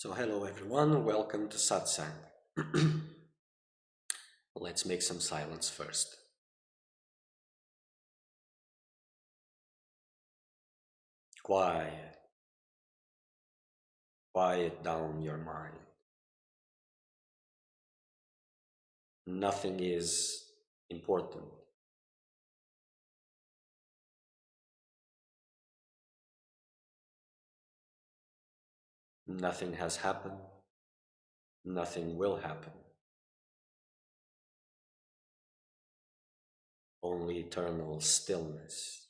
So hello everyone, welcome to Satsang. Let's make some silence first. Quiet. Quiet down your mind. Nothing is important. Nothing has happened. Nothing will happen. Only eternal stillness.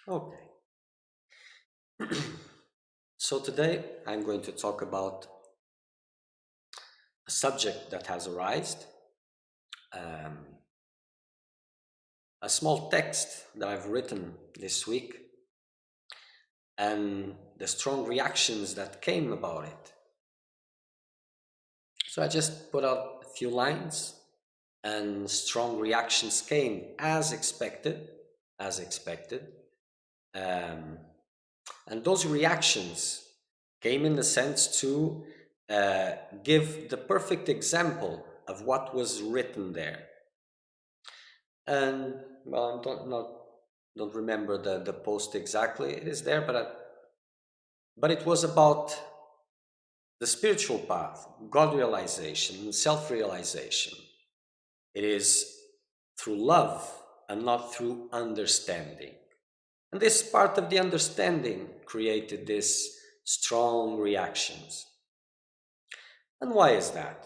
Okay. So today I'm going to talk about a subject that has arisen, um, a small text that I've written this week, and the strong reactions that came about it. So I just put out a few lines, and strong reactions came as expected, as expected. Um, and those reactions came in the sense to uh, give the perfect example of what was written there. And well, don't remember the post exactly. It is there, but it was about the spiritual path, God realization, and self-realization. It is through love and not through understanding. And this part of the understanding created these strong reactions. And why is that?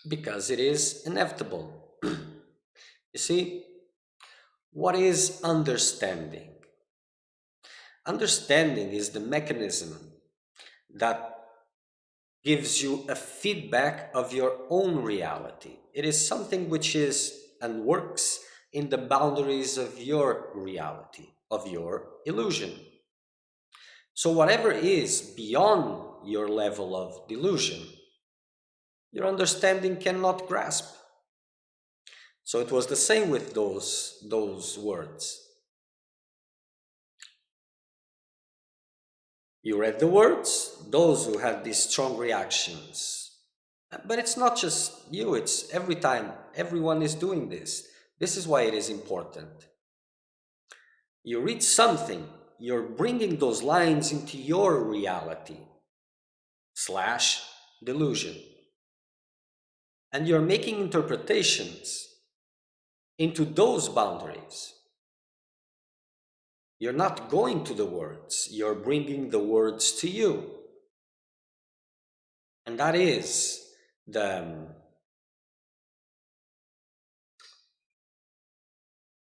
Because it is inevitable. You see, what is understanding? Understanding is the mechanism that gives you a feedback of your own reality. It is something which is and works in the boundaries of your reality, of your illusion. So whatever is beyond your level of delusion, your understanding cannot grasp. So it was the same with those words. You read the words, those who had these strong reactions. But it's not just you, it's every time, everyone is doing this. This is why it is important. You read something, you're bringing those lines into your reality / delusion. And you're making interpretations into those boundaries. You're not going to the words, you're bringing the words to you. And that is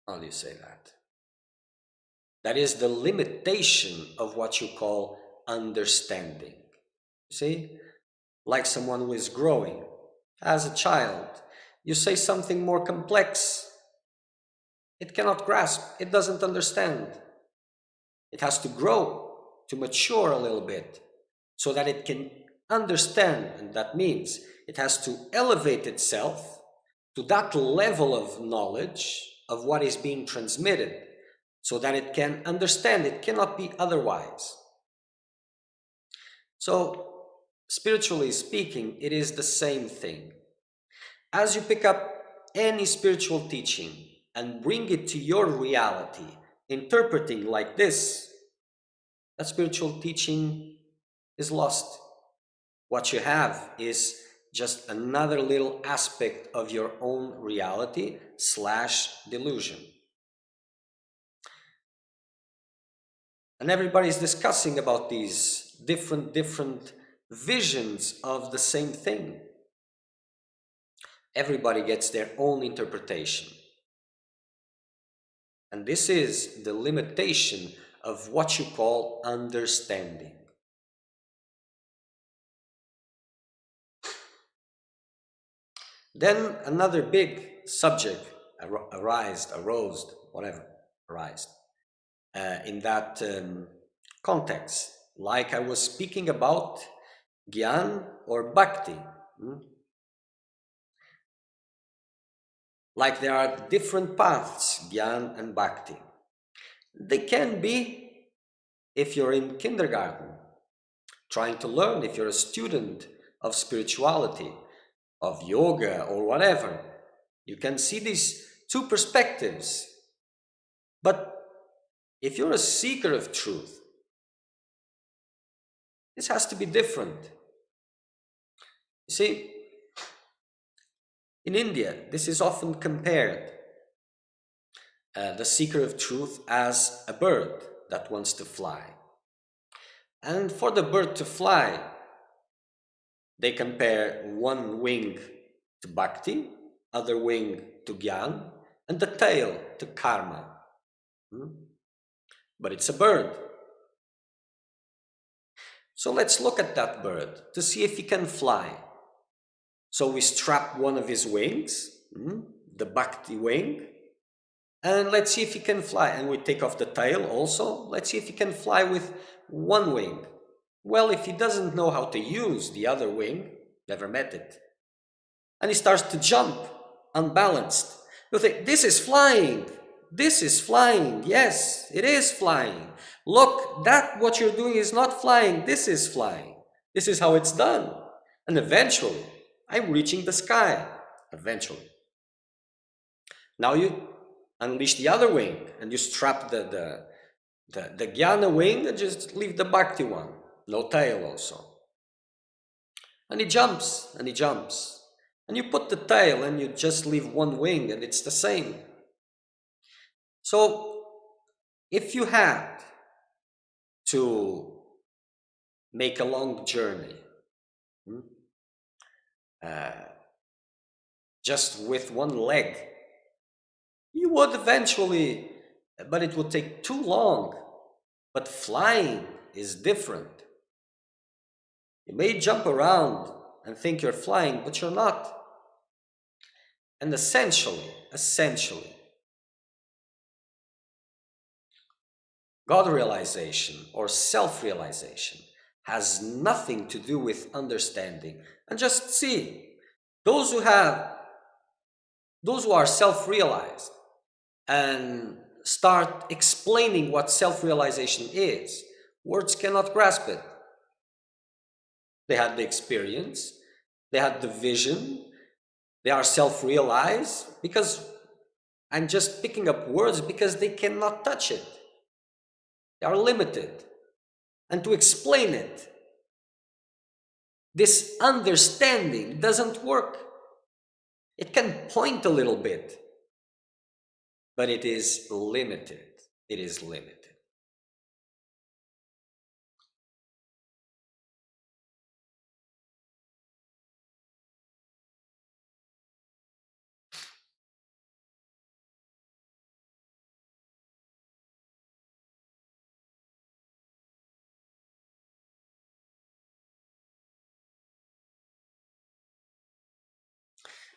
how do you say that? That is the limitation of what you call understanding. You see, like someone who is growing. As a child, you say something more complex, it cannot grasp, it doesn't understand. It has to grow, to mature a little bit, so that it can understand, and that means it has to elevate itself to that level of knowledge of what is being transmitted, so that it can understand. It cannot be otherwise. So, spiritually speaking, it is the same thing. As you pick up any spiritual teaching and bring it to your reality, interpreting like this, that spiritual teaching is lost. What you have is just another little aspect of your own reality / delusion. And everybody's discussing about these different visions of the same thing. Everybody gets their own interpretation. And this is the limitation of what you call understanding. Then another big subject arose, whatever, arose in that context, like I was speaking about Gyan or Bhakti. Like there are different paths, Gyan and Bhakti. They can be if you're in kindergarten, trying to learn, if you're a student of spirituality, of yoga or whatever. You can see these two perspectives. But if you're a seeker of truth, this has to be different. You see, in India, this is often compared, the seeker of truth as a bird that wants to fly. And for the bird to fly, they compare one wing to bhakti, other wing to gyan, and the tail to karma. but it's a bird. So let's look at that bird to see if he can fly. So we strap one of his wings, the Bhakti wing, and let's see if he can fly. And we take off the tail also. Let's see if he can fly with one wing. Well, if he doesn't know how to use the other wing, never met it, and he starts to jump unbalanced, you'll think, this is flying. This is flying. Yes, it is flying. Look, what you're doing is not flying. This is flying. This is how it's done. And eventually, I'm reaching the sky. Eventually. Now you unleash the other wing and you strap the Jnana wing and just leave the Bhakti one. No tail also. And he jumps and he jumps. And you put the tail and you just leave one wing and it's the same. So if you had to make a long journey, just with one leg, you would eventually, but it would take too long. But flying is different. You may jump around and think you're flying, but you're not. And essentially, God realization or self-realization has nothing to do with understanding. And just see, those who are self-realized and start explaining what self-realization is, words cannot grasp it. They had the experience, they had the vision, they are self-realized, because I'm just picking up words because they cannot touch it. They are limited. And to explain it, this understanding doesn't work. It can point a little bit, but it is limited. It is limited.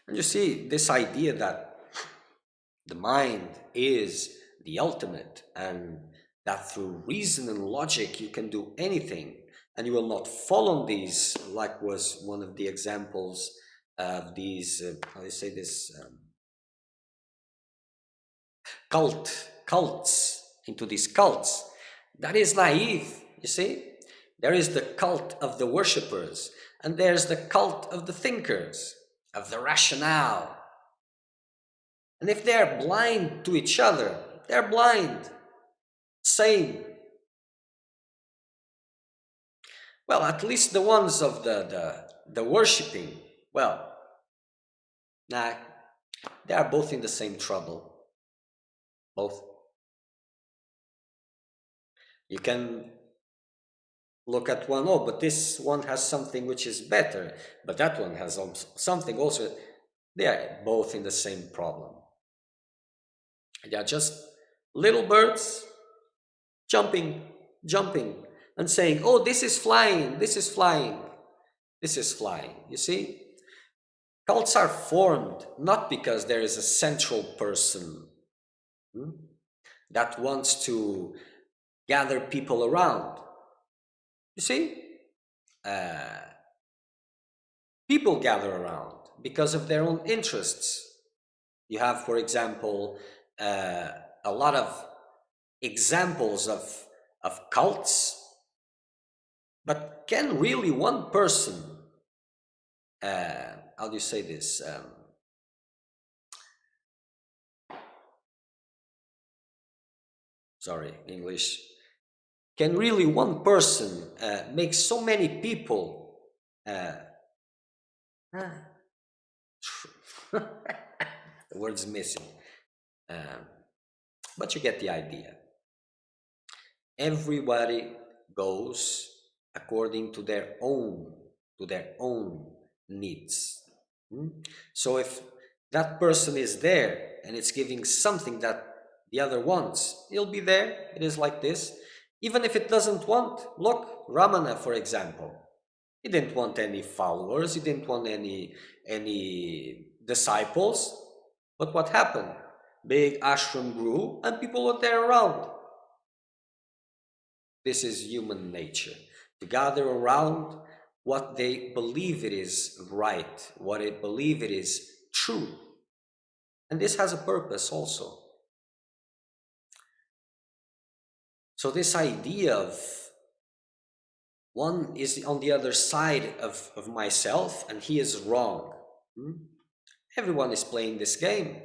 And you see, this idea that the mind is the ultimate and that through reason and logic you can do anything and you will not fall on these, like was one of the examples of these, how do you say this, cults, into these cults. That is naive, you see. There is the cult of the worshippers and there's the cult of the thinkers, of the rationale. And if they're blind to each other, they're blind. Same. Well, at least the ones of the worshipping, well, nah, they are both in the same trouble. Both. You can look at one, oh, but this one has something which is better, but that one has something also. They are both in the same problem. They are just little birds jumping, and saying, oh, this is flying, this is flying, this is flying. You see? Cults are formed not because there is a central person that wants to gather people around. You see? People gather around because of their own interests. You have, for example, a lot of examples of cults, but can really one person, how do you say this? Sorry, English. Can really one person make so many people the word's missing, but you get the idea. Everybody goes according to their own needs. So if that person is there and it's giving something that the other wants. He'll be there. It is like this. Even if it doesn't want, look, Ramana, for example. He didn't want any followers. He didn't want any disciples. But what happened? Big ashram grew and people were there around. This is human nature. To gather around what they believe it is right, what they believe it is true. And this has a purpose also. So this idea of one is on the other side of myself and he is wrong. Everyone is playing this game.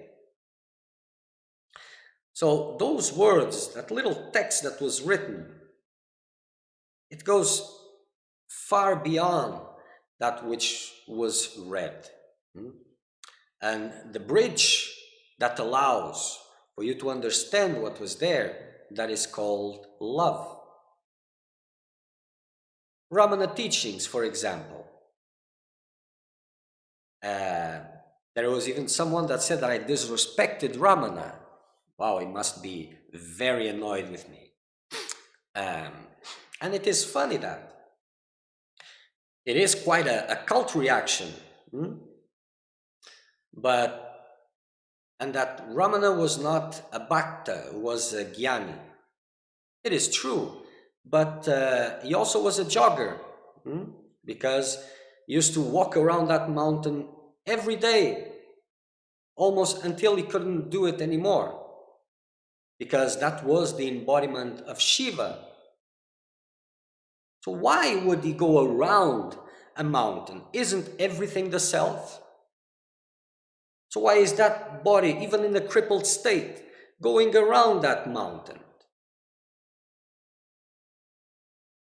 So those words, that little text that was written, it goes far beyond that which was read. And the bridge that allows for you to understand what was there, that is called love. Ramana teachings, for example. There was even someone that said that I disrespected Ramana. Wow, he must be very annoyed with me. And it is funny that it is quite a cult reaction. And that Ramana was not a Bhakta, was a Jnani. It is true, but he also was a jogger, because he used to walk around that mountain every day, almost until he couldn't do it anymore, because that was the embodiment of Shiva. So why would he go around a mountain? Isn't everything the self? So why is that body, even in a crippled state, going around that mountain?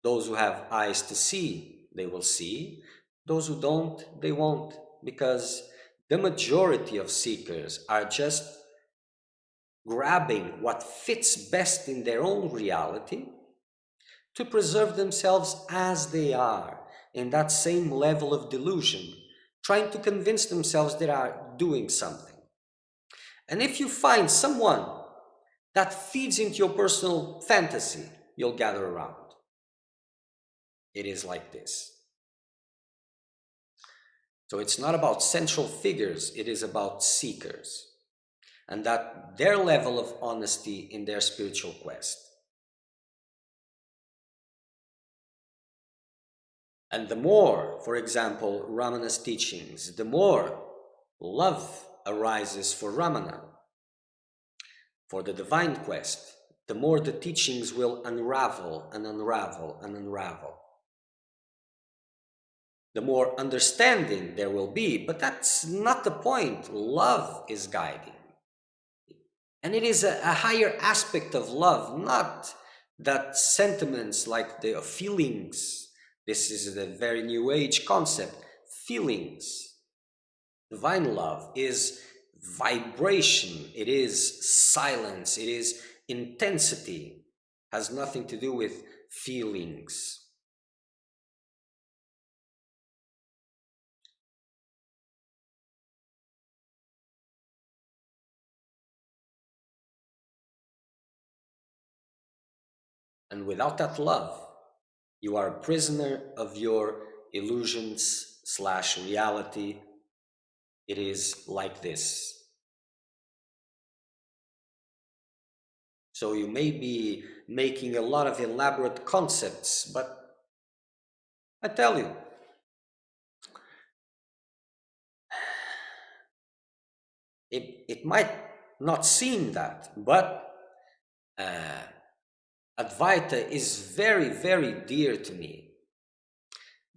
Those who have eyes to see, they will see. Those who don't, they won't, because the majority of seekers are just grabbing what fits best in their own reality to preserve themselves as they are, in that same level of delusion, trying to convince themselves they are doing something. And if you find someone that feeds into your personal fantasy, you'll gather around. It is like this. So it's not about central figures, it is about seekers, and that their level of honesty in their spiritual quest. And the more, for example, Ramana's teachings, the more love arises for Ramana, for the divine quest, the more the teachings will unravel and unravel and unravel. The more understanding there will be, but that's not the point. Love is guiding. And it is a higher aspect of love, not that sentiments like the feelings. This is the very new age concept, feelings. Divine love is vibration, it is silence, it is intensity, has nothing to do with feelings. And without that love, you are a prisoner of your illusions/reality. It is like this. So you may be making a lot of elaborate concepts, but I tell you, it might not seem that, but Advaita is very, very dear to me.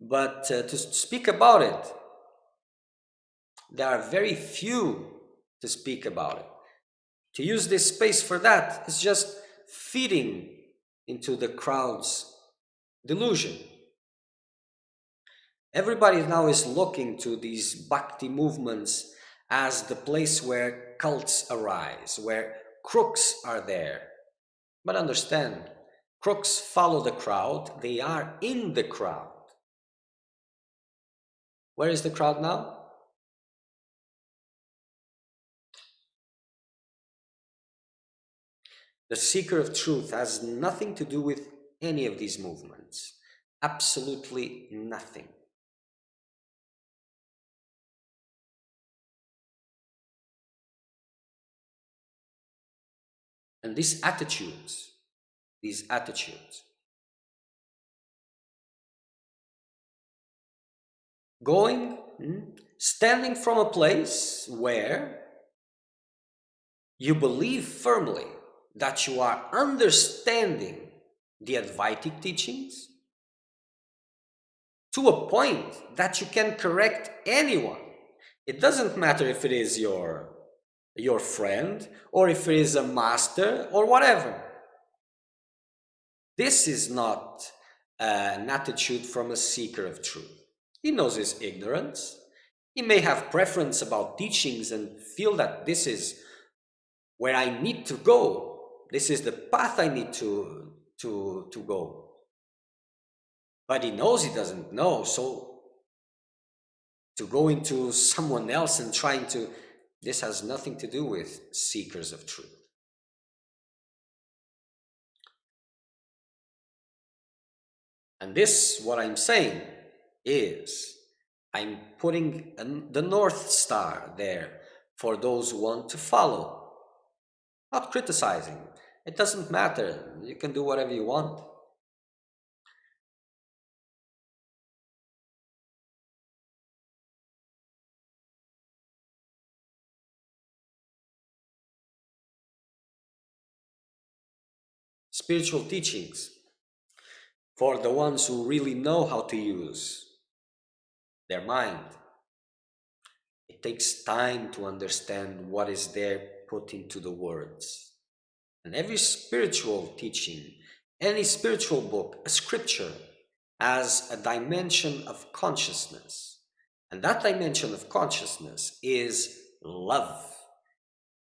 But to speak about it, there are very few to speak about it. To use this space for that is just feeding into the crowd's delusion. Everybody now is looking to these bhakti movements as the place where cults arise, where crooks are there. But understand, crooks follow the crowd, they are in the crowd. Where is the crowd now? The seeker of truth has nothing to do with any of these movements. Absolutely nothing. And these attitudes, going, standing from a place where you believe firmly that you are understanding the Advaitic teachings to a point that you can correct anyone. It doesn't matter if it is your friend or if it is a master or whatever. This is not an attitude from a seeker of truth. He knows his ignorance. He may have preference about teachings and feel that this is where I need to go. This is the path I need to go. But he knows he doesn't know, so to go into someone else and trying to, this has nothing to do with seekers of truth. And this, what I'm saying is, I'm putting the North Star there for those who want to follow, not criticizing. It doesn't matter. You can do whatever you want. Spiritual teachings for the ones who really know how to use their mind. It takes time to understand what is there put into the words. And every spiritual teaching, any spiritual book, a scripture, has a dimension of consciousness. And that dimension of consciousness is love,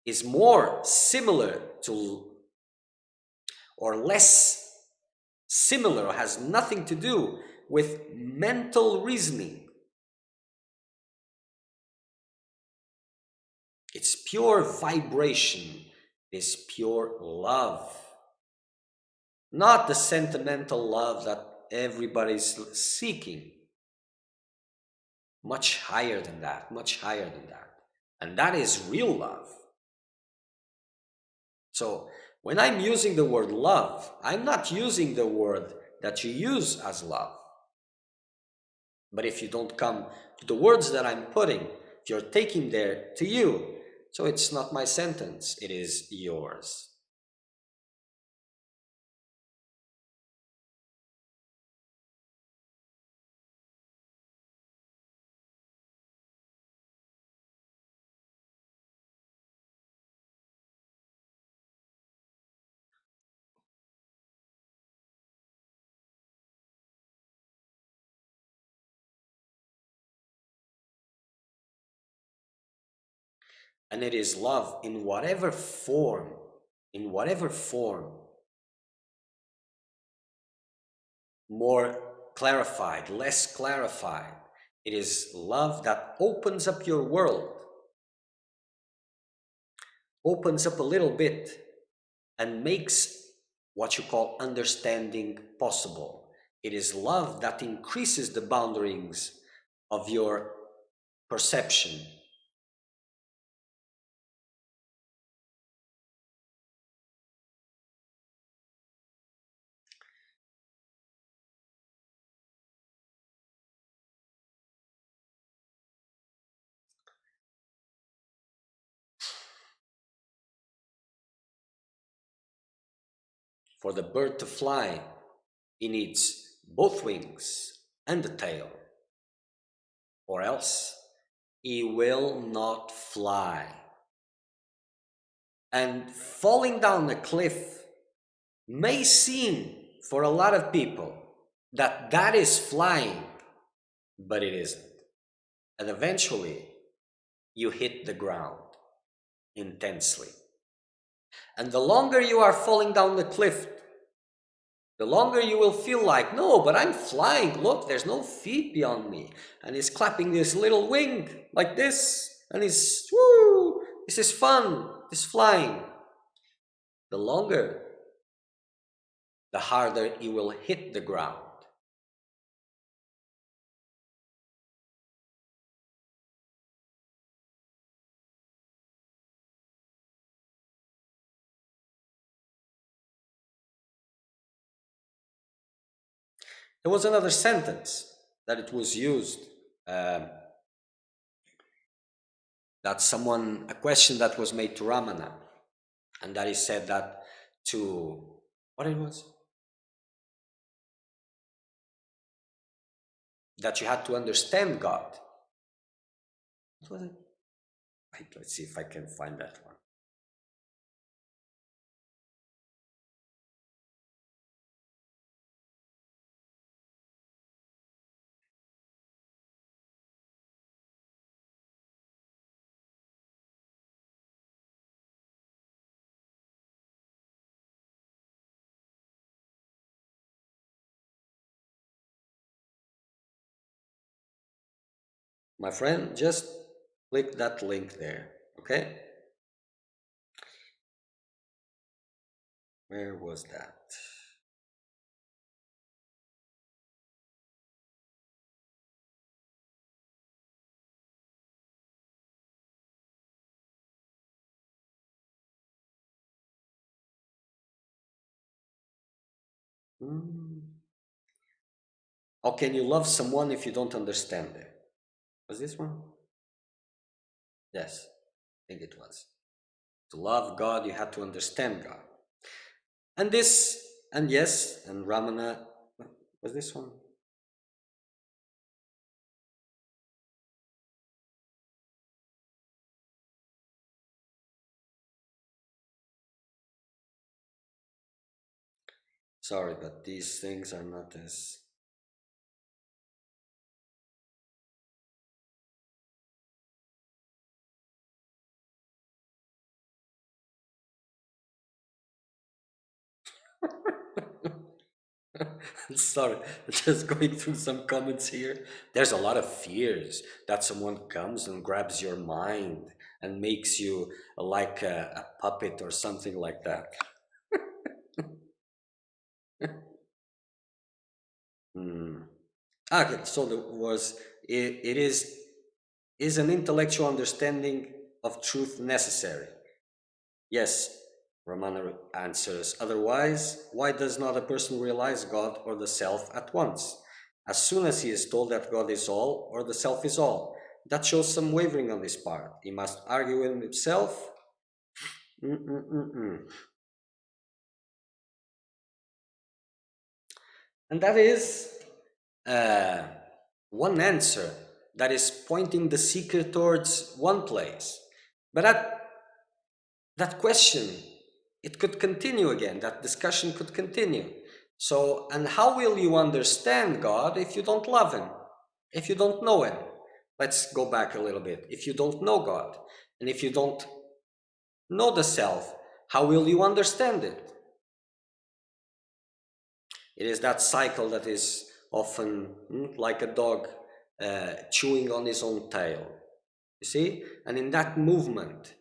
is more similar to, or less similar, or has nothing to do with mental reasoning. It's pure vibration, it's pure love. Not the sentimental love that everybody's seeking. Much higher than that, much higher than that. And that is real love. So when I'm using the word love, I'm not using the word that you use as love. But if you don't come to the words that I'm putting, if you're taking there to you, so it's not my sentence, it is yours. And it is love in whatever form, more clarified, less clarified. It is love that opens up your world, opens up a little bit, and makes what you call understanding possible. It is love that increases the boundaries of your perception. For the bird to fly, he needs both wings and the tail, or else he will not fly. And falling down a cliff may seem for a lot of people that that is flying, but it isn't. And eventually you hit the ground intensely. And the longer you are falling down the cliff, the longer you will feel like, no, but I'm flying. Look, there's no feet beyond me. And he's clapping this little wing like this. And he's, woo, this is fun, this flying. the longer, the harder you will hit the ground. There was another sentence that it was used, that someone, a question that was made to Ramana, and that he said that to, what it was? That you had to understand God. What was it? Wait, let's see if I can find that one. My friend, just click that link there, okay? Where was that? How can you love someone if you don't understand them? Was this one? Yes, I think it was. To love God, you had to understand God. And this, and yes, and Ramana, was this one? Sorry, but these things are not as... Sorry, just going through some comments here. There's a lot of fears that someone comes and grabs your mind and makes you like a puppet or something like that. Hmm. Okay, so there was, it is an intellectual understanding of truth necessary? Yes, Ramana answers. Otherwise, why does not a person realize God or the self at once? As soon as he is told that God is all or the self is all, that shows some wavering on his part. He must argue with himself. And that is uh, one answer that is pointing the seeker towards one place. But that question, it could continue again, that discussion could continue. So, and how will you understand God if you don't love him, if you don't know him? Let's go back a little bit. If you don't know God, and if you don't know the self, how will you understand it? It is that cycle that is often like a dog chewing on his own tail, you see? And in that movement,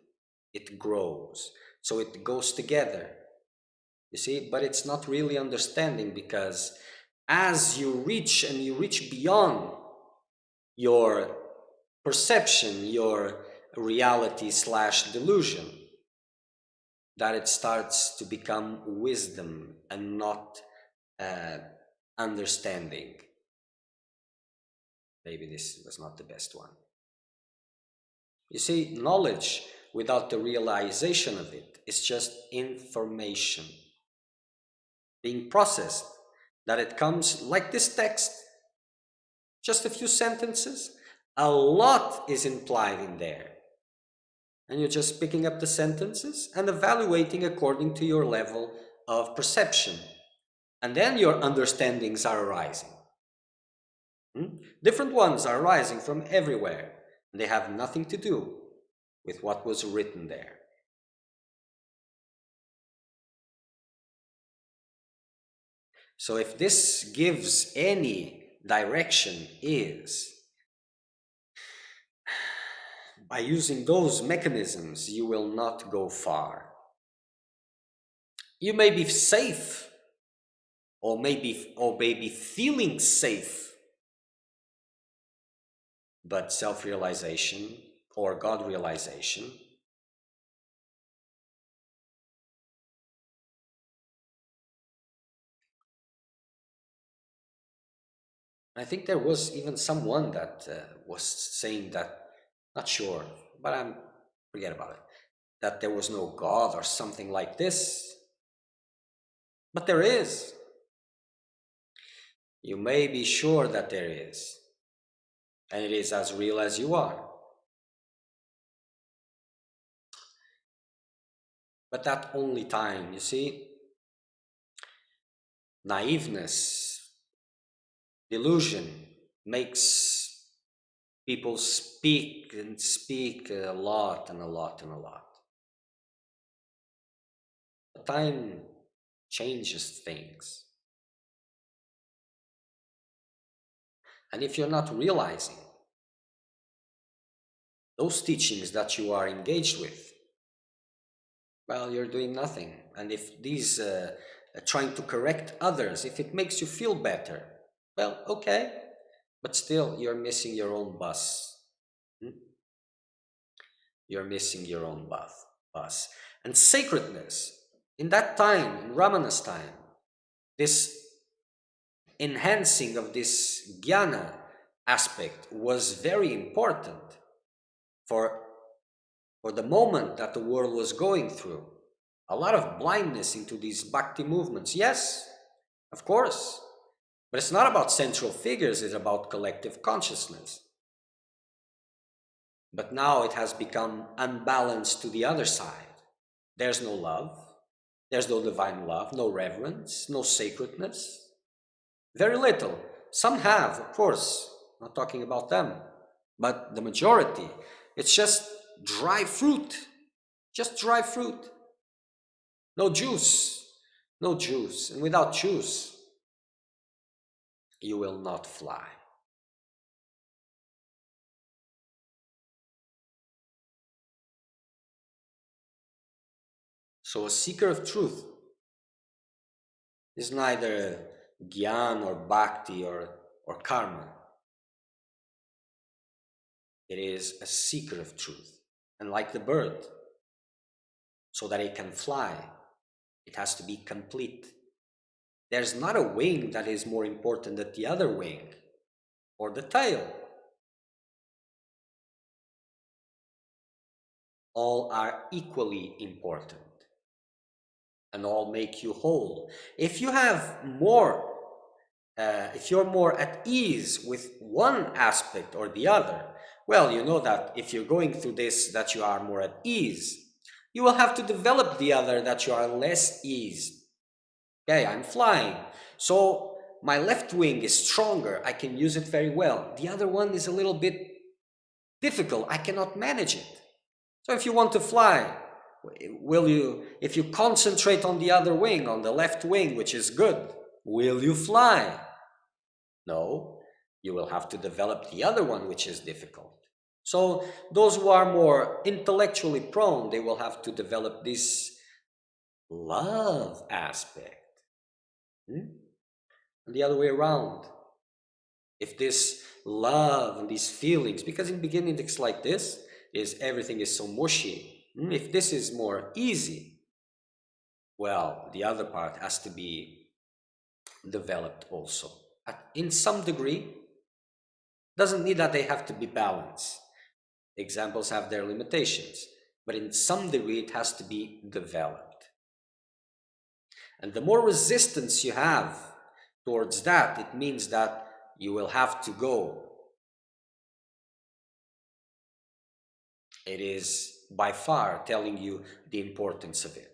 it grows. So it goes together, you see? But it's not really understanding, because as you reach and you reach beyond your perception, your reality slash delusion, that it starts to become wisdom and not understanding. Maybe this was not the best one. You see, knowledge without the realization of it is just information being processed, that it comes like this text, just a few sentences, a lot is implied in there. And you're just picking up the sentences and evaluating according to your level of perception. And then your understandings are arising. Different ones are arising from everywhere, and they have nothing to do with what was written there. So if this gives any direction, is by using those mechanisms, you will not go far. You may be safe, or maybe feeling safe, but self-realization or God realization, I think there was even someone that was saying that, not sure, but forget about it, that there was no God or something like this. But there is. You may be sure that there is, and it is as real as you are. But that only time, you see, naiveness, delusion makes people speak and speak a lot and a lot and a lot. Time changes things. And if you're not realizing those teachings that you are engaged with, well, you're doing nothing. And if these trying to correct others, if it makes you feel better, well, okay, but still you're missing your own bus. You're missing your own bus. And sacredness, in that time, in Ramana's time, this enhancing of this jnana aspect was very important for the moment that the world was going through. A lot of blindness into these bhakti movements. Yes, of course. But it's not about central figures, it's about collective consciousness. But now it has become unbalanced to the other side. There's no love, there's no divine love, no reverence, no sacredness. Very little. Some have, of course, not talking about them, but the majority, it's just dry fruit, just dry fruit. No juice, no juice. And without juice, you will not fly. So a seeker of truth is neither gyan or bhakti or karma. It is a seeker of truth. And like the bird, so that it can fly, it has to be complete. There's not a wing that is more important than the other wing, or the tail. All are equally important, and all make you whole. If you have more, if you're more at ease with one aspect or the other, well, you know that if you're going through this, that you are more at ease, you will have to develop the other that you are less ease. Okay, I'm flying, so my left wing is stronger, I can use it very well. The other one is a little bit difficult, I cannot manage it. So if you want to fly, if you concentrate on the other wing, on the left wing, which is good, will you fly? No, you will have to develop the other one, which is difficult. So those who are more intellectually prone, they will have to develop this love aspect. And the other way around. If this love and these feelings, because in the beginning it's like this, is everything is so mushy. If this is more easy, well, the other part has to be developed also. In some degree, doesn't mean that they have to be balanced. Examples have their limitations, but in some degree it has to be developed. And the more resistance you have towards that, it means that you will have to go. It is by far telling you the importance of it.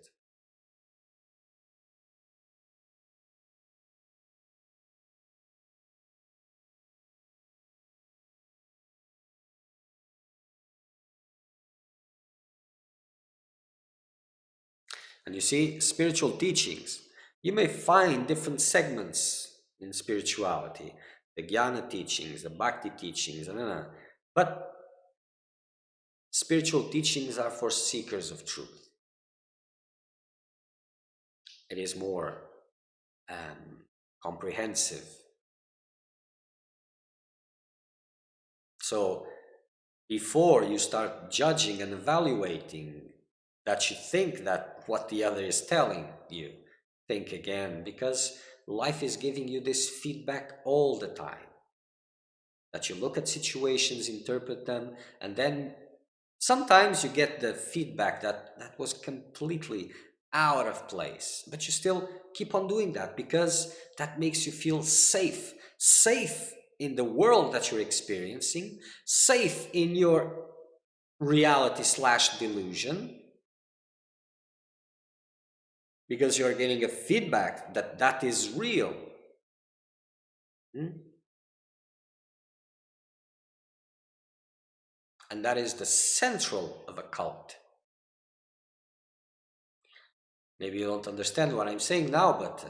And you see, spiritual teachings, you may find different segments in spirituality, the jnana teachings, the bhakti teachings, but spiritual teachings are for seekers of truth. It is more comprehensive. So before you start judging and evaluating that you think that what the other is telling you, think again, because life is giving you this feedback all the time. That you look at situations, interpret them, and then sometimes you get the feedback that was completely out of place, but you still keep on doing that because that makes you feel safe. Safe in the world that you're experiencing, safe in your reality slash delusion, because you're getting a feedback that that is real. And that is the central of a cult. Maybe you don't understand what I'm saying now, but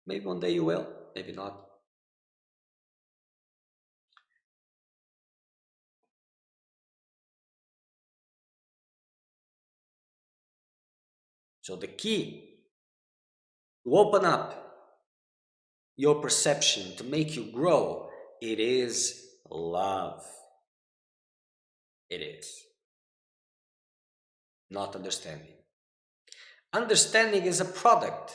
maybe one day you will, maybe not. So the key to open up your perception, to make you grow, it is love. It is. Not understanding. Understanding is a product.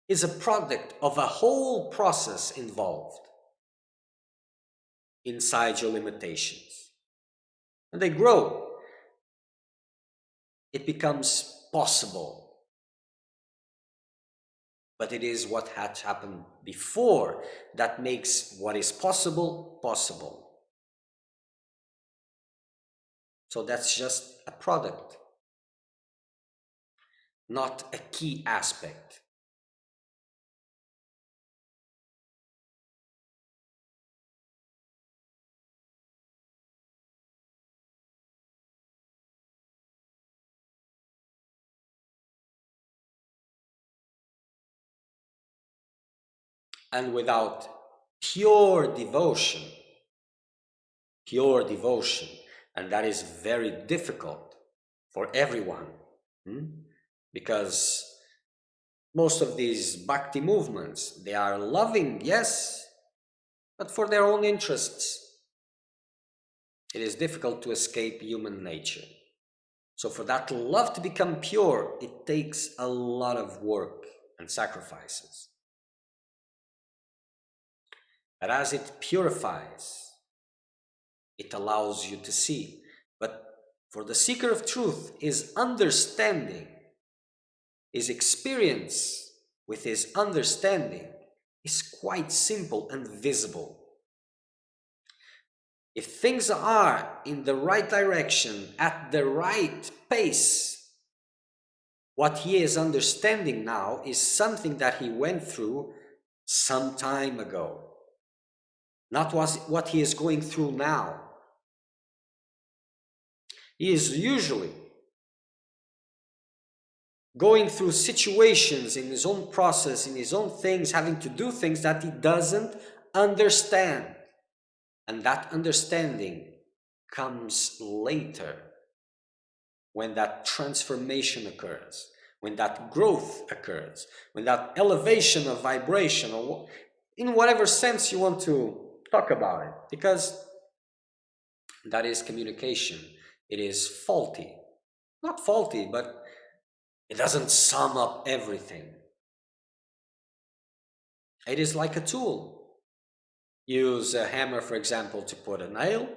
Is a product of a whole process involved inside your limitations. And they grow. It becomes possible. But it is what had happened before that makes what is possible, possible. So that's just a product, not a key aspect. And without pure devotion, and that is very difficult for everyone, because most of these bhakti movements, they are loving, yes, but for their own interests. It is difficult to escape human nature. So for that love to become pure, it takes a lot of work and sacrifices. But as it purifies, it allows you to see. But for the seeker of truth, his understanding, his experience with his understanding is quite simple and visible. If things are in the right direction, at the right pace, what he is understanding now is something that he went through some time ago. Not what he is going through now. He is usually going through situations in his own process, in his own things, having to do things that he doesn't understand. And that understanding comes later, when that transformation occurs, when that growth occurs, when that elevation of vibration, or in whatever sense you want to talk about it, because that is communication. It is faulty. Not faulty, but it doesn't sum up everything. It is like a tool. Use a hammer, for example, to put a nail,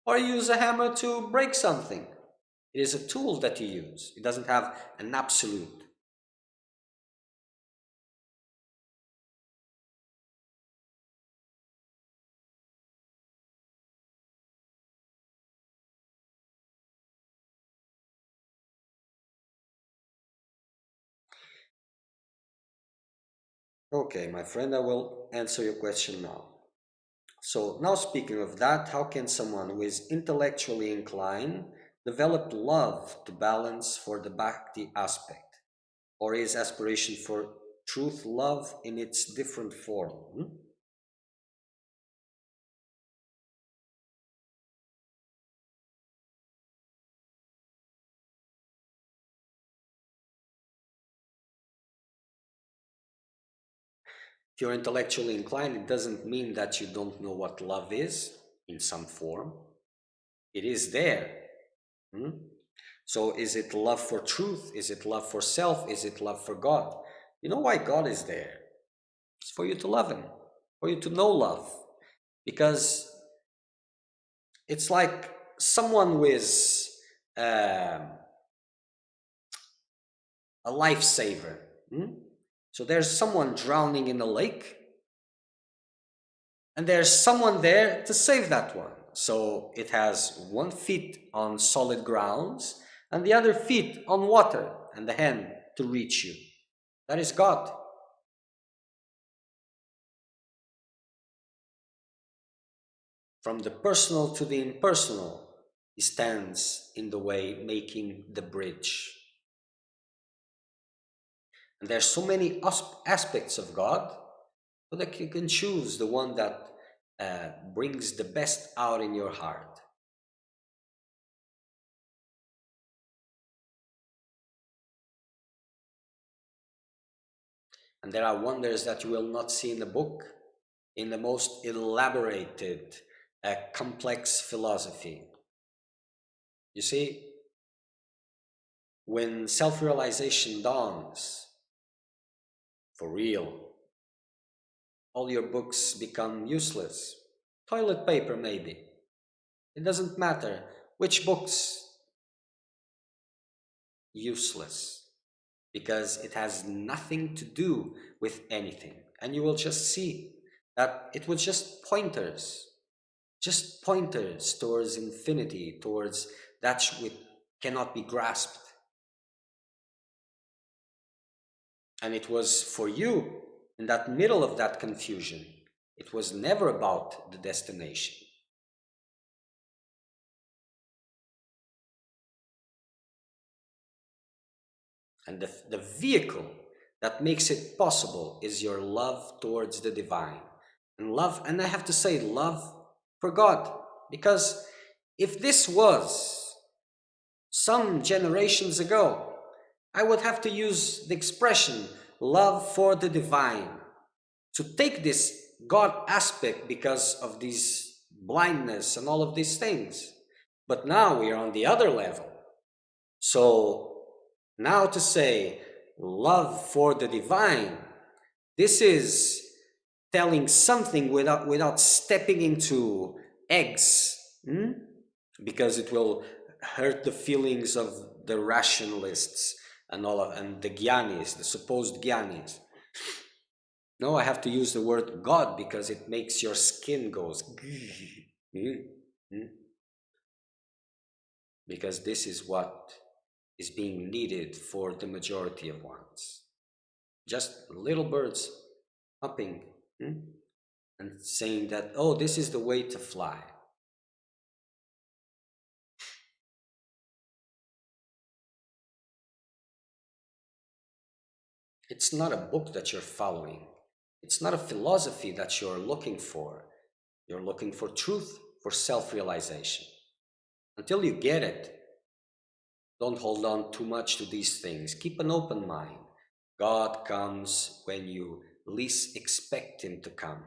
or use a hammer to break something. It is a tool that you use. It doesn't have an absolute. Okay, my friend, I will answer your question now. So now, speaking of that, how can someone who is intellectually inclined develop love to balance for the bhakti aspect, or is aspiration for truth love in its different form? If you're intellectually inclined, it doesn't mean that you don't know what love is in some form. It is there. Hmm? So is it love for truth? Is it love for self? Is it love for God? You know why God is there? It's for you to love Him, for you to know love. Because it's like someone with um, a lifesaver. Hmm? So there's someone drowning in a lake, and there's someone there to save that one. So it has one foot on solid grounds and the other feet on water and the hand to reach you. That is God. From the personal to the impersonal, He stands in the way, making the bridge. And there's so many aspects of God, so that you can choose the one that brings the best out in your heart. And there are wonders that you will not see in the book, in the most elaborated, complex philosophy. You see, when self-realization dawns, for real, all your books become useless. Toilet paper, maybe. It doesn't matter which books, useless, because it has nothing to do with anything. And you will just see that it was just pointers towards infinity, towards that which cannot be grasped. And it was for you in that middle of that confusion. It was never about the destination. And the vehicle that makes it possible is your love towards the divine. And love, and I have to say love for God. Because if this was some generations ago, I would have to use the expression love for the divine to take this God aspect because of this blindness and all of these things. But now we are on the other level. So now to say love for the divine, this is telling something without stepping into eggs, because it will hurt the feelings of the rationalists and the gyanis, the supposed gyanis. No, I have to use the word God because it makes your skin goes because this is what is being needed for the majority of ones. Just little birds hopping and saying that, oh, this is the way to fly. It's not a book that you're following. It's not a philosophy that you're looking for. You're looking for truth, for self-realization. Until you get it, don't hold on too much to these things. Keep an open mind. God comes when you least expect Him to come,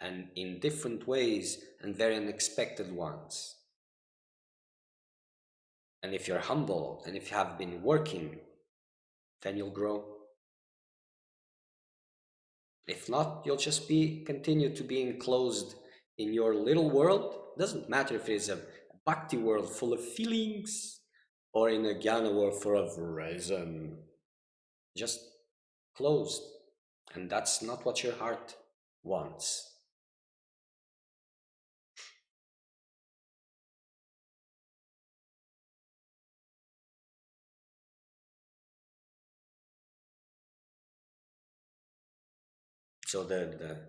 and in different ways and very unexpected ones. And if you're humble and if you have been working, then you'll grow. If not, you'll just continue to be enclosed in your little world. Doesn't matter if it's a bhakti world full of feelings or in a jnana world full of reason. Just closed. And that's not what your heart wants. So the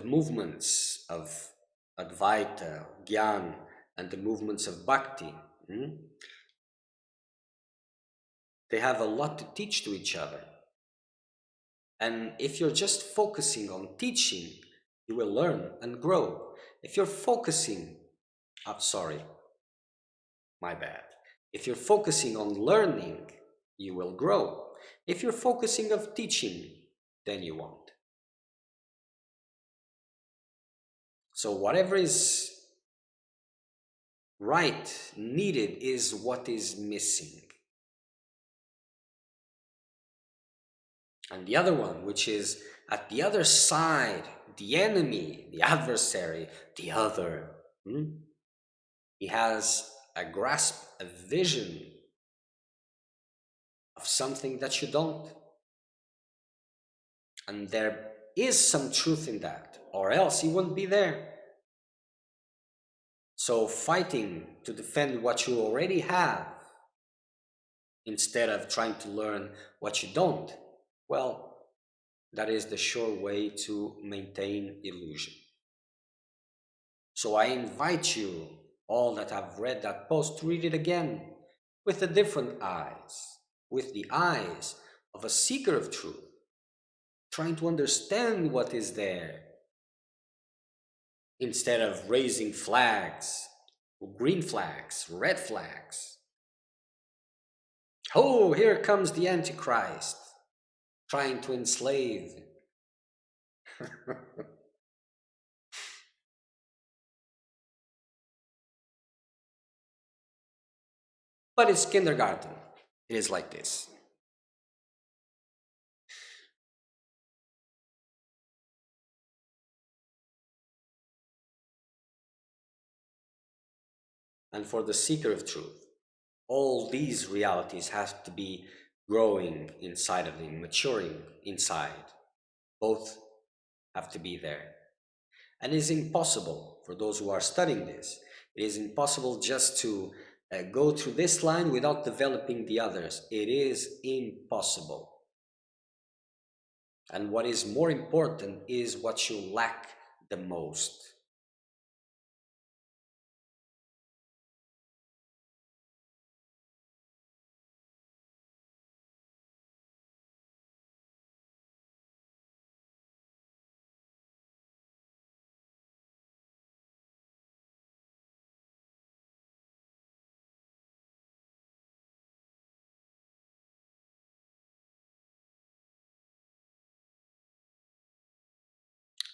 movements of Advaita, Gyan, and the movements of Bhakti, they have a lot to teach to each other. And if you're just focusing on teaching, you will learn and grow. If you're focusing, my bad. If you're focusing on learning, you will grow. If you're focusing of teaching, then you won't. So whatever is right, needed, is what is missing. And the other one, which is at the other side, the enemy, the adversary, the other, he has a grasp, a vision of something that you don't. And there is some truth in that, or else he wouldn't be there. So fighting to defend what you already have, instead of trying to learn what you don't, well, that is the sure way to maintain illusion. So I invite you, all that have read that post, to read it again with the different eyes, with the eyes of a seeker of truth, trying to understand what is there, instead of raising flags, green flags, red flags. Oh, here comes the Antichrist, trying to enslave. But it's kindergarten. It is like this. And for the seeker of truth, all these realities have to be growing inside of him, maturing inside. Both have to be there. And it is impossible for those who are studying this. It is impossible just to go through this line without developing the others. It is impossible. And what is more important is what you lack the most.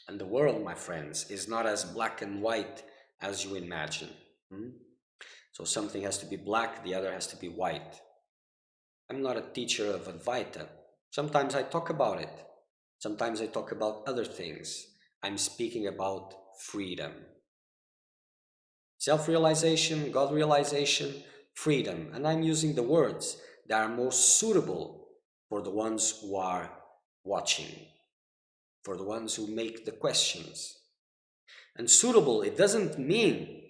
And the world, my friends, is not as black and white as you imagine. So something has to be black, the other has to be white. I'm not a teacher of Advaita. Sometimes I talk about it. Sometimes I talk about other things. I'm speaking about freedom. Self-realization, God-realization, freedom. And I'm using the words that are most suitable for the ones who are watching, for the ones who make the questions. And suitable, it doesn't mean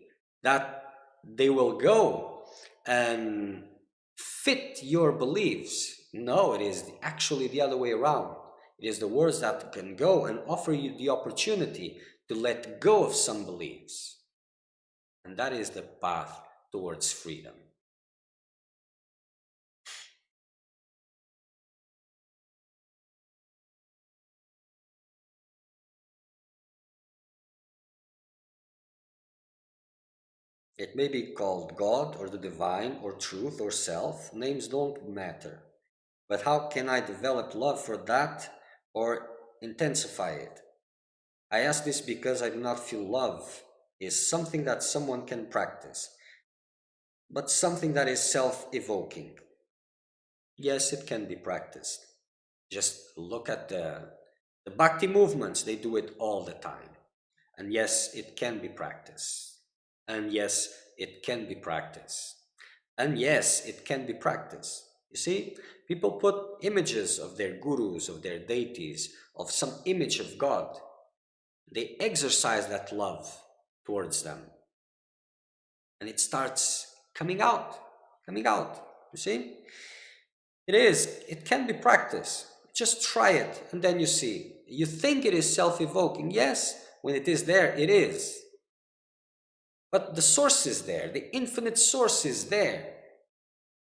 that they will go and fit your beliefs. No, it is actually the other way around. It is the words that can go and offer you the opportunity to let go of some beliefs. And that is the path towards freedom. It may be called God or the divine or truth or self. Names don't matter. But how can I develop love for that or intensify it? I ask this because I do not feel love is something that someone can practice, but something that is self-evoking. Yes, it can be practiced. Just look at the Bhakti movements, they do it all the time. And yes, it can be practiced. And yes, it can be practiced. And yes, it can be practiced. You see, people put images of their gurus, of their deities, of some image of God. They exercise that love towards them. And it starts coming out, you see? It can be practiced. Just try it and then you see. You think it is self-evoking. Yes, when it is there, it is. But the source is there, the infinite source is there.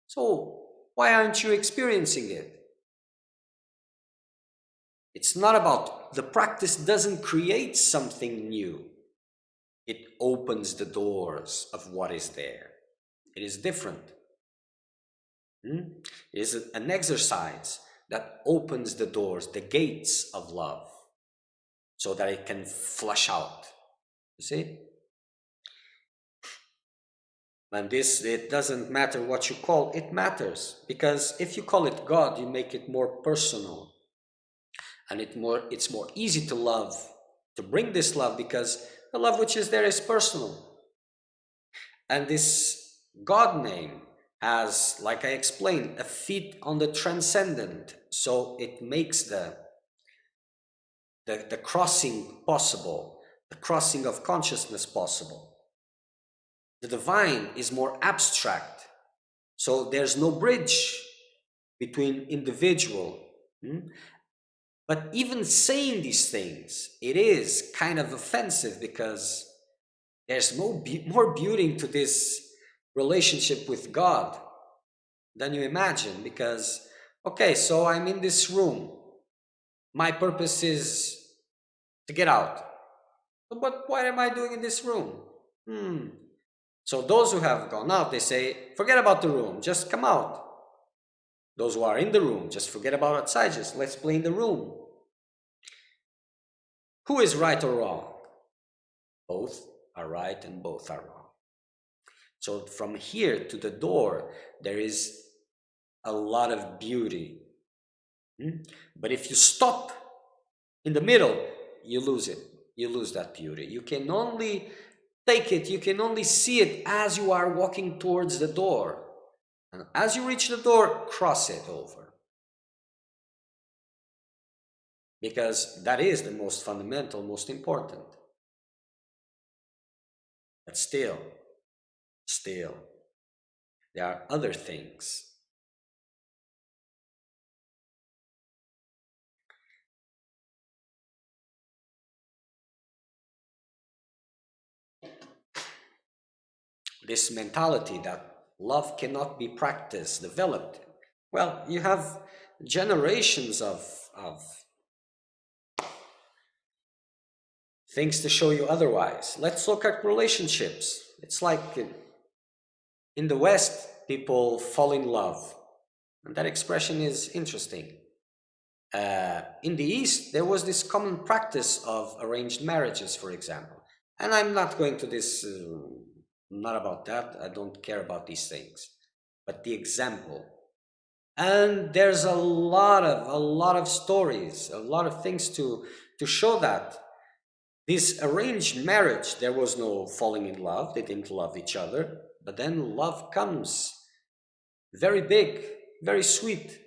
So why aren't you experiencing it? It's not about, the practice doesn't create something new. It opens the doors of what is there. It is different. It is an exercise that opens the doors, the gates of love, so that it can flush out. You see? And this, it doesn't matter what you call it, matters, because if you call it God, you make it more personal, and it's more easy to love, to bring this love, because the love which is there is personal. And this God name has, like I explained, a feet on the transcendent, so it makes the crossing possible, the crossing of consciousness possible. The divine is more abstract, so there's no bridge between individual. But even saying these things, it is kind of offensive, because there's more beauty to this relationship with God than you imagine. Because, okay, so I'm in this room. My purpose is to get out. But what am I doing in this room? So those who have gone out, they say, forget about the room, just come out. Those who are in the room, just forget about outside, just let's play in the room. Who is right or wrong? Both are right and both are wrong. So from here to the door, there is a lot of beauty. But if you stop in the middle, you lose it. You lose that beauty. You can only take it, you can only see it as you are walking towards the door. And as you reach the door, cross it over. Because that is the most fundamental, most important. But still, there are other things. This mentality that love cannot be practiced, developed. Well, you have generations of things to show you otherwise. Let's look at relationships. It's like in the West, people fall in love. And that expression is interesting. In the East, there was this common practice of arranged marriages, for example. And I'm not going to this, not about that. I don't care about these things. But the example. And there's a lot of stories, a lot of things to show that this arranged marriage, there was no falling in love. They didn't love each other. But then love comes very big, very sweet.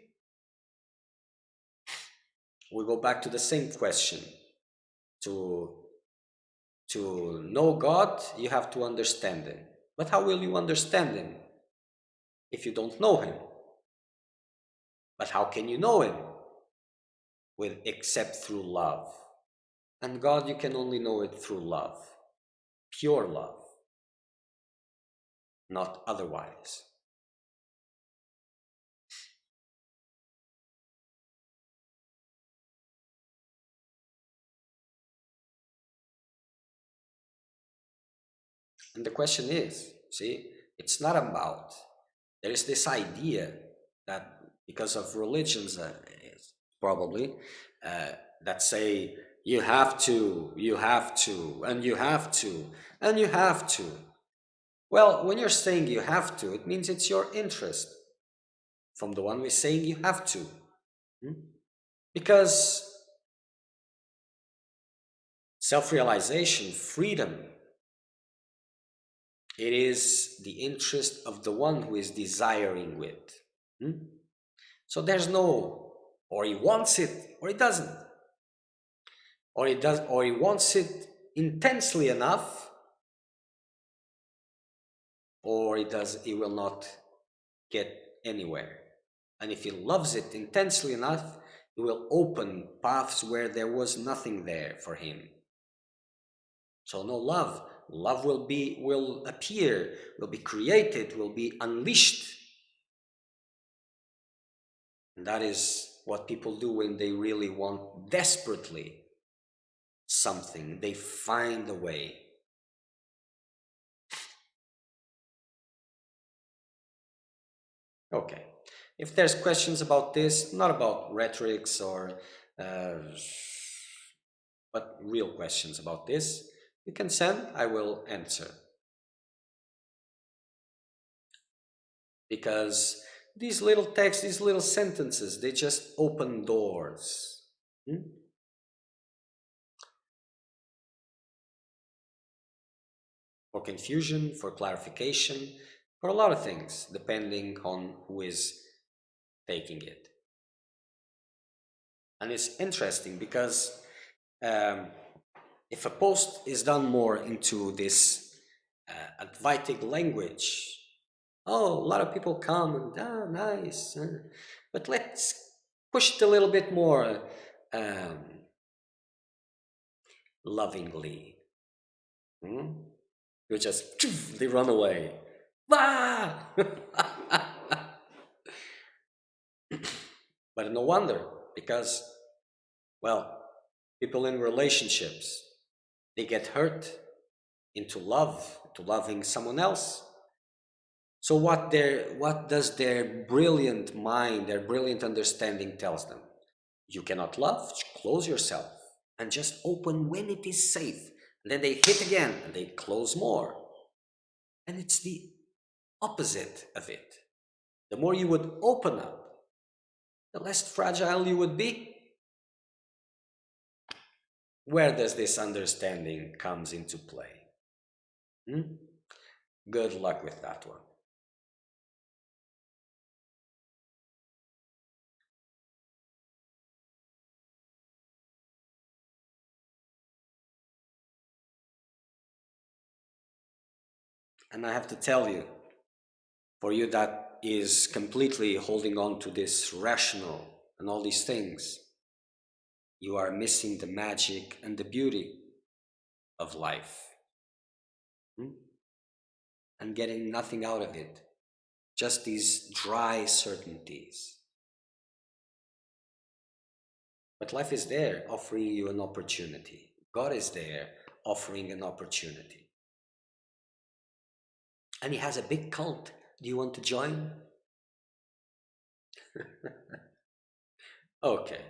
We go back to the same question. To know God, you have to understand Him. But how will you understand Him if you don't know Him? But how can you know Him? Except through love. And God, you can only know it through love. Pure love. Not otherwise. And the question is, see, it's not about, there is this idea that because of religions, probably, that say, you have to, and you have to, and you have to. Well, when you're saying you have to, it means it's your interest from the one who is saying you have to. Because self-realization, freedom, it is the interest of the one who is desiring with. So there's no, or he wants it, or he doesn't. Or he does, or he wants it intensely enough, or he will not get anywhere. And if he loves it intensely enough, he will open paths where there was nothing there for him. So no love. Love will appear, will be created, will be unleashed. And that is what people do when they really want desperately something. They find a way. Okay. If there's questions about this, not about rhetorics or, uh, but real questions about this, you can send, I will answer. Because these little texts, these little sentences, they just open doors. Hmm? For confusion, for clarification, for a lot of things, depending on who is taking it. And it's interesting because um, if a post is done more into this Advaitic language, oh, a lot of people come and, ah, nice. But let's push it a little bit more um, lovingly. Hmm? You just, they run away. Ah! But no wonder, because, well, people in relationships, they get hurt into love, to loving someone else. So what does their brilliant mind, their brilliant understanding tells them? You cannot love, close yourself and just open when it is safe. And then they hit again and they close more. And it's the opposite of it. The more you would open up, the less fragile you would be. Where does this understanding comes into play? Hmm? Good luck with that one. And I have to tell you, for you that is completely holding on to this rational and all these things, you are missing the magic and the beauty of life, hmm? And getting nothing out of it, just these dry certainties. But life is there offering you an opportunity. God is there offering an opportunity. And he has a big cult. Do you want to join? Okay.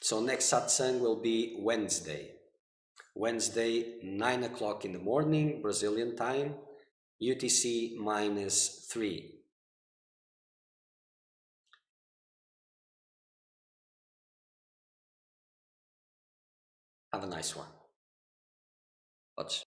So next satsang will be Wednesday. Wednesday, 9 o'clock in the morning, Brazilian time, UTC -3. Have a nice one. Watch.